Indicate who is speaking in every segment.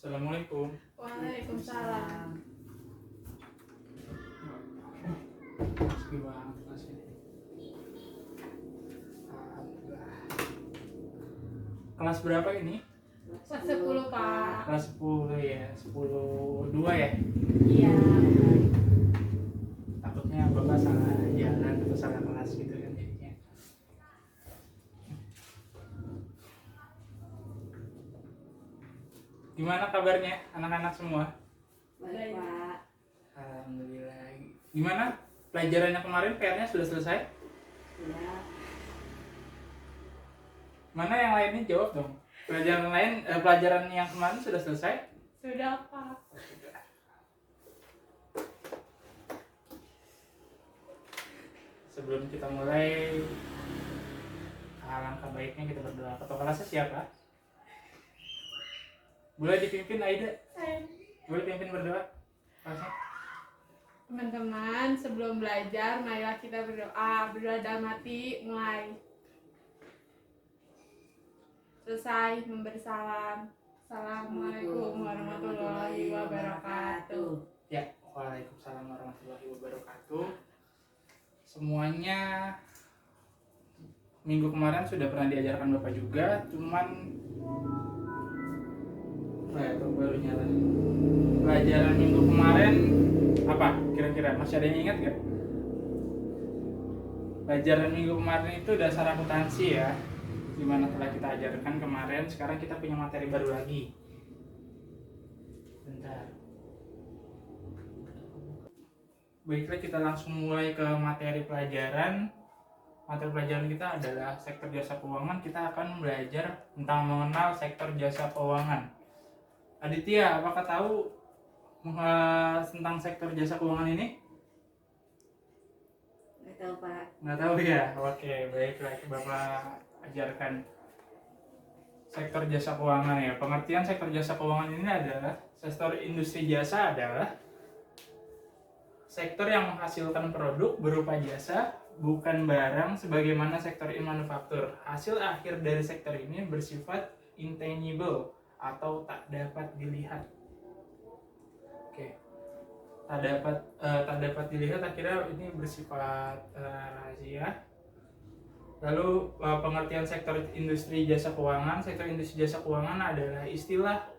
Speaker 1: Assalamualaikum.
Speaker 2: Waalaikumsalam.
Speaker 1: Meski banget kelas ini. Alhamdulillah. Kelas berapa ini?
Speaker 2: Kelas 10, Pak.
Speaker 1: Kelas 10 ya, 10-2 ya.
Speaker 2: Iya.
Speaker 1: Takutnya Bapak salah jalan atau salah kelas gitu kan jadinya. Gimana kabarnya anak-anak semua?
Speaker 2: Baik, Pak.
Speaker 1: Alhamdulillah. Gimana pelajarannya kemarin, PR-nya sudah selesai?
Speaker 2: Sudah.
Speaker 1: Mana yang lainnya jawab dong. Pelajaran yang kemarin sudah selesai?
Speaker 2: Sudah, Pak.
Speaker 1: Sudah. Sebelum kita mulai, alangkah baiknya kita berdoa. Ketua kelasnya siapa? Boleh dipimpin Aida? Boleh pimpin berdoa? Kelasnya?
Speaker 2: Teman-teman, sebelum belajar, marilah kita berdoa. Berdoa dalam hati, mulai. Selesai memberi salam. Assalamualaikum warahmatullahi wabarakatuh.
Speaker 1: Ya, waalaikumsalam warahmatullahi wabarakatuh. Semuanya minggu kemarin sudah pernah diajarkan Bapak juga, cuman baru nyala. Pelajaran minggu kemarin apa? Kira-kira masih ada yang ingat gak? Pelajaran minggu kemarin itu dasar akuntansi ya. Dimana telah kita ajarkan kemarin, sekarang kita punya materi baru lagi. Bentar. Baiklah, kita langsung mulai ke materi pelajaran. Materi pelajaran kita adalah sektor jasa keuangan. Kita akan belajar tentang mengenal sektor jasa keuangan. Aditya, apakah tahu tentang sektor jasa keuangan ini?
Speaker 2: Nggak tahu, Pak.
Speaker 1: Nggak tahu ya? Oke, baiklah, Bapak ajarkan sektor jasa keuangan ya. Pengertian sektor jasa keuangan ini adalah sektor industri jasa adalah sektor yang menghasilkan produk berupa jasa, bukan barang, sebagaimana sektor manufaktur. Hasil akhir dari sektor ini bersifat intangible atau tak dapat dilihat. Oke, tak dapat dilihat, akhirnya ini bersifat rahasia. Lalu pengertian sektor industri jasa keuangan. Sektor industri jasa keuangan adalah istilah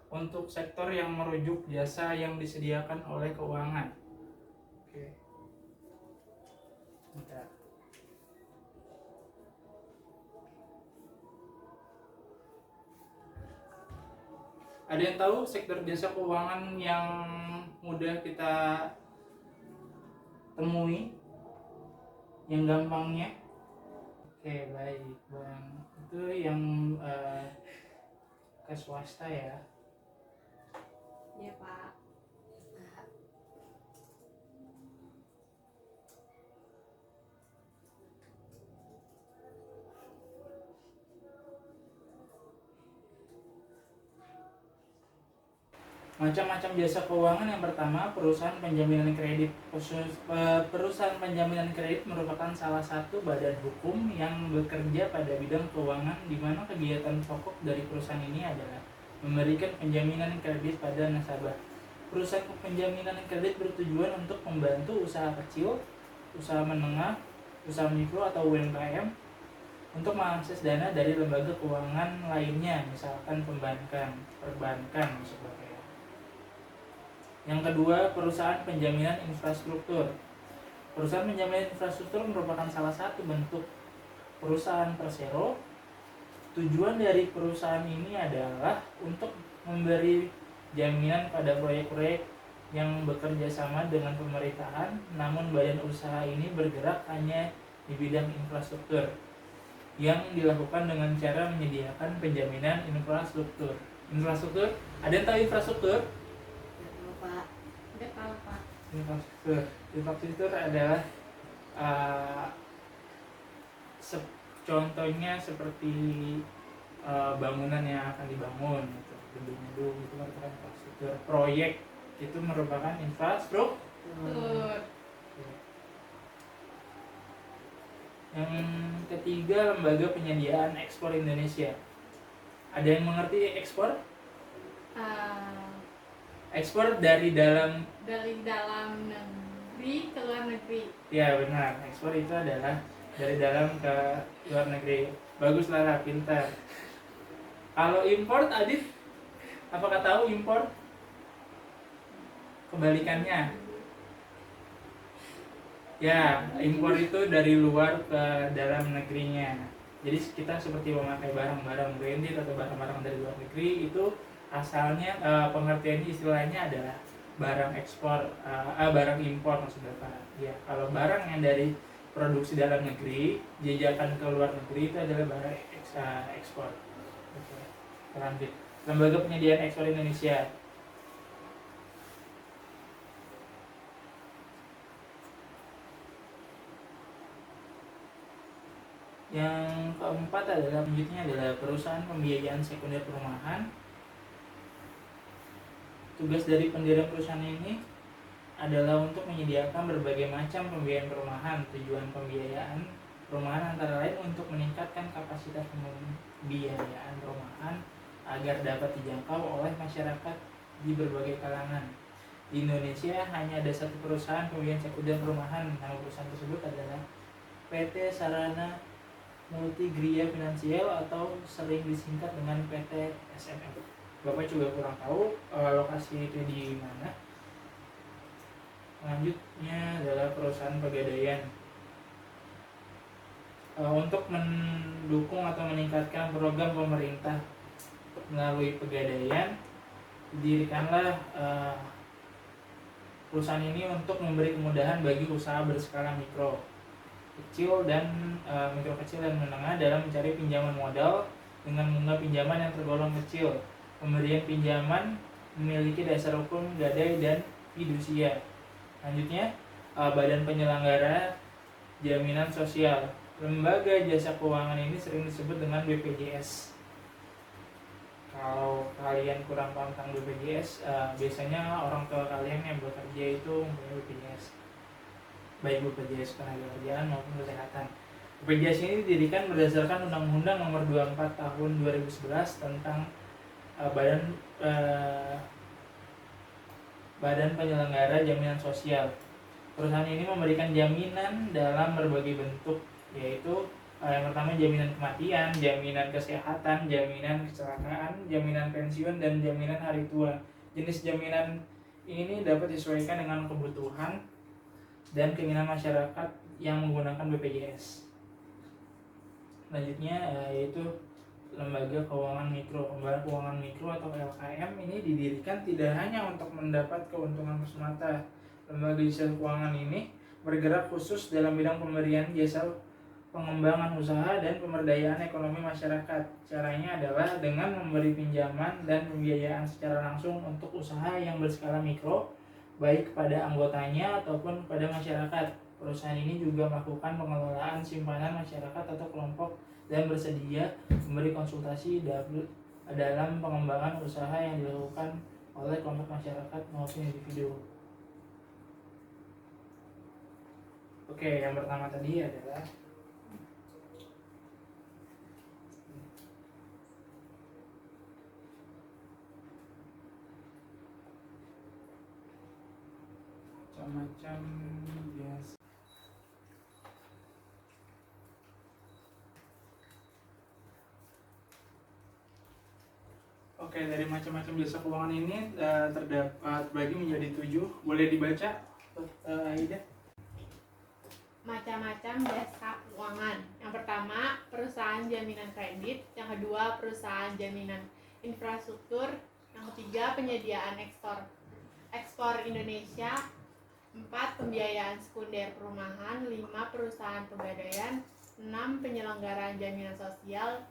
Speaker 1: untuk sektor yang merujuk jasa yang disediakan oleh keuangan. Oke. Bentar. Ada yang tahu sektor jasa keuangan yang mudah kita temui? Yang gampangnya? Oke, baik Bang. Itu yang ke swasta ya.
Speaker 2: Iya, Pak.
Speaker 1: Macam-macam jasa keuangan. Yang pertama, perusahaan penjaminan kredit. Perusahaan penjaminan kredit merupakan salah satu badan hukum yang bekerja pada bidang keuangan, di mana kegiatan pokok dari perusahaan ini adalah memberikan penjaminan kredit pada nasabah. Perusahaan penjaminan kredit bertujuan untuk membantu usaha kecil, usaha menengah, usaha mikro atau UMKM untuk mengakses dana dari lembaga keuangan lainnya, misalkan perbankan sebagainya. Yang kedua, perusahaan penjaminan infrastruktur. Perusahaan penjaminan infrastruktur merupakan salah satu bentuk perusahaan persero. Tujuan dari perusahaan ini adalah untuk memberi jaminan pada proyek-proyek yang bekerja sama dengan pemerintahan, namun badan usaha ini bergerak hanya di bidang infrastruktur yang dilakukan dengan cara menyediakan penjaminan infrastruktur. Infrastruktur, ada yang tahu infrastruktur?
Speaker 2: Nggak tahu, Pak.
Speaker 1: Infrastruktur adalah contohnya seperti bangunan yang akan dibangun, gitu. Gedung-gedung itu merupakan infrastruktur. Proyek itu merupakan infrastruktur. Yang ketiga, lembaga penyediaan ekspor Indonesia. Ada yang mengerti ekspor?
Speaker 2: Eh,
Speaker 1: Ekspor dari dalam.
Speaker 2: dari dalam negeri ke luar negeri.
Speaker 1: Ya benar, ekspor itu adalah dari dalam ke luar negeri. Bagus Lara, pintar. Kalau import, Adit, apakah tahu impor? Kebalikannya. Ya, impor itu dari luar ke dalam negerinya. Jadi kita seperti memakai barang-barang branded atau barang-barang dari luar negeri itu asalnya pengertiannya istilahnya adalah barang ekspor, barang impor maksud Bapak. Ya, kalau barang yang dari produksi dalam negeri jajakan ke luar negeri itu adalah barang ekspor. Oke. Lanjut. Lembaga Penyediaan Ekspor Indonesia. Yang keempat adalah selanjutnya adalah perusahaan pembiayaan sekunder perumahan. Tugas dari pendirian perusahaan ini adalah untuk menyediakan berbagai macam pembiayaan perumahan. Tujuan pembiayaan perumahan antara lain untuk meningkatkan kapasitas pembiayaan perumahan agar dapat dijangkau oleh masyarakat di berbagai kalangan. Di Indonesia hanya ada satu perusahaan pembiayaan sekunder perumahan. Nama perusahaan tersebut adalah PT Sarana Multigria Finansial atau sering disingkat dengan PT SMF. Bapak juga kurang tahu lokasi itu di mana. Selanjutnya adalah perusahaan pegadaian. Untuk mendukung atau meningkatkan program pemerintah melalui pegadaian, didirikanlah perusahaan ini untuk memberi kemudahan bagi usaha berskala mikro, kecil dan mikro kecil dan menengah dalam mencari pinjaman modal dengan bunga pinjaman yang tergolong kecil. Pemberian pinjaman memiliki dasar hukum gadai dan fidusia. Selanjutnya, Badan Penyelenggara Jaminan Sosial. Lembaga jasa keuangan ini sering disebut dengan BPJS. Kalau kalian kurang paham tentang BPJS, biasanya orang tua kalian yang bekerja itu mempunyai BPJS, baik BPJS Ketenagakerjaan maupun Kesehatan. BPJS ini didirikan berdasarkan Undang-Undang Nomor 24 Tahun 2011 tentang Badan Penyelenggara Jaminan Sosial. Perusahaan ini memberikan jaminan dalam berbagai bentuk, yaitu yang pertama jaminan kematian, jaminan kesehatan, jaminan kecelakaan, jaminan pensiun, dan jaminan hari tua. Jenis jaminan ini dapat disesuaikan dengan kebutuhan dan keinginan masyarakat yang menggunakan BPJS. Selanjutnya yaitu Lembaga Keuangan Mikro. Lembaga Keuangan Mikro atau LKM ini didirikan tidak hanya untuk mendapat keuntungan semata. Lembaga jasa keuangan ini bergerak khusus dalam bidang pemberian jasa pengembangan usaha dan pemberdayaan ekonomi masyarakat. Caranya adalah dengan memberi pinjaman dan pembiayaan secara langsung untuk usaha yang berskala mikro, baik kepada anggotanya ataupun kepada masyarakat. Perusahaan ini juga melakukan pengelolaan simpanan masyarakat atau kelompok dan bersedia memberi konsultasi dalam pengembangan usaha yang dilakukan oleh kelompok masyarakat maupun individu. Oke, yang pertama tadi adalah macam biasa. Oke, dari macam-macam jasa keuangan ini terdapat bagi menjadi 7. Boleh dibaca, Aida?
Speaker 2: Macam-macam jasa keuangan. Yang pertama, perusahaan jaminan kredit. Yang kedua, perusahaan jaminan infrastruktur. Yang ketiga, penyediaan ekspor Indonesia. 4. Pembiayaan sekunder perumahan. 5. Perusahaan pegadaian. 6. Penyelenggaraan jaminan sosial.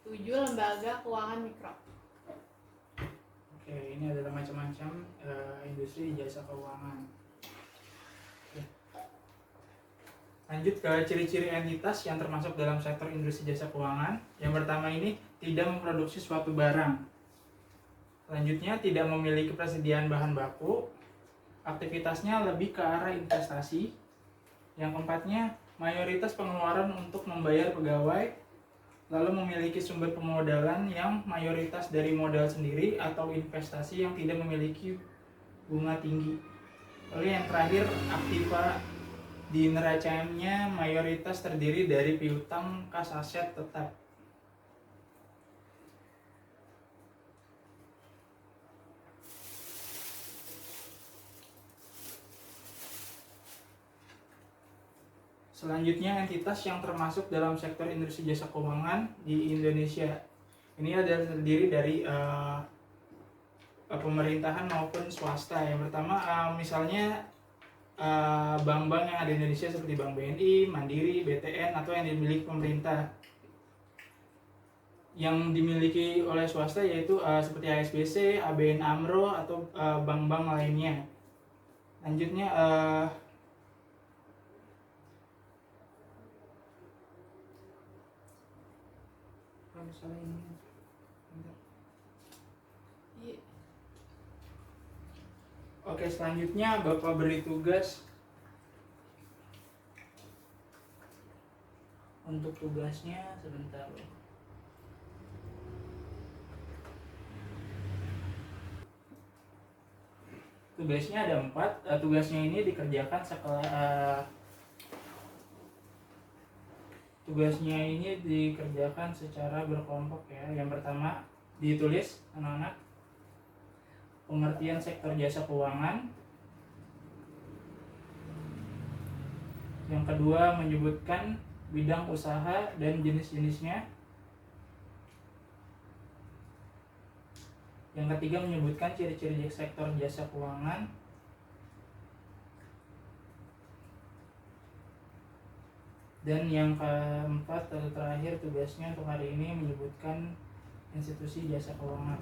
Speaker 2: 7. Lembaga keuangan mikro.
Speaker 1: Oke, ini adalah macam-macam industri jasa keuangan. Oke. Lanjut ke ciri-ciri entitas yang termasuk dalam sektor industri jasa keuangan. Yang pertama ini tidak memproduksi suatu barang. Selanjutnya, tidak memiliki persediaan bahan baku. Aktivitasnya lebih ke arah investasi. Yang keempatnya, mayoritas pengeluaran untuk membayar pegawai, lalu memiliki sumber pemodalan yang mayoritas dari modal sendiri atau investasi yang tidak memiliki bunga tinggi. Lalu yang terakhir, aktiva di neraca-nya mayoritas terdiri dari piutang kas aset tetap. Selanjutnya, entitas yang termasuk dalam sektor industri jasa keuangan di Indonesia. Ini adalah terdiri dari pemerintahan maupun swasta. Yang pertama, misalnya bank-bank yang ada di Indonesia seperti Bank BNI, Mandiri, BTN, atau yang dimiliki pemerintah. Yang dimiliki oleh swasta yaitu seperti ASBC, ABN AMRO, atau bank-bank lainnya. Lanjutnya, Oke, selanjutnya Bapak beri tugas. Untuk tugasnya sebentar. Tugasnya ada 4. Tugasnya ini dikerjakan secara berkelompok ya. Yang pertama, ditulis anak-anak pengertian sektor jasa keuangan. Yang kedua, menyebutkan bidang usaha dan jenis-jenisnya. Yang ketiga, menyebutkan ciri-ciri sektor jasa keuangan. Dan yang keempat atau terakhir, tugasnya untuk hari ini menyebutkan institusi jasa keuangan.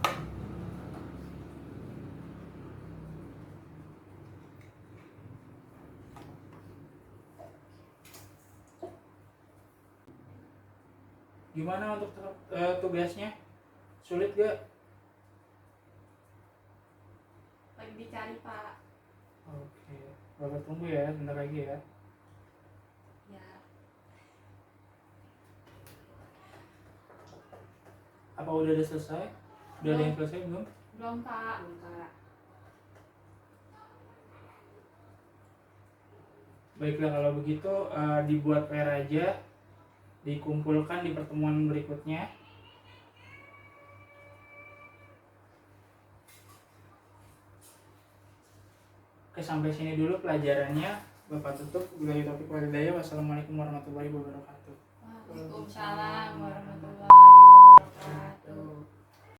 Speaker 1: Gimana untuk tugasnya? Sulit gak?
Speaker 2: Lagi dicari, Pak.
Speaker 1: Oke, Bapak tunggu ya, bentar lagi ya.
Speaker 2: Ya.
Speaker 1: Apa udah selesai? Udah ada yang selesai belum?
Speaker 2: Belum, Pak.
Speaker 1: Baiklah, kalau begitu dibuat PR aja, dikumpulkan di pertemuan berikutnya. Oke, sampai sini dulu pelajarannya. Bapak tutup. Wassalamualaikum warahmatullahi wabarakatuh.
Speaker 2: Waalaikumsalam warahmatullahi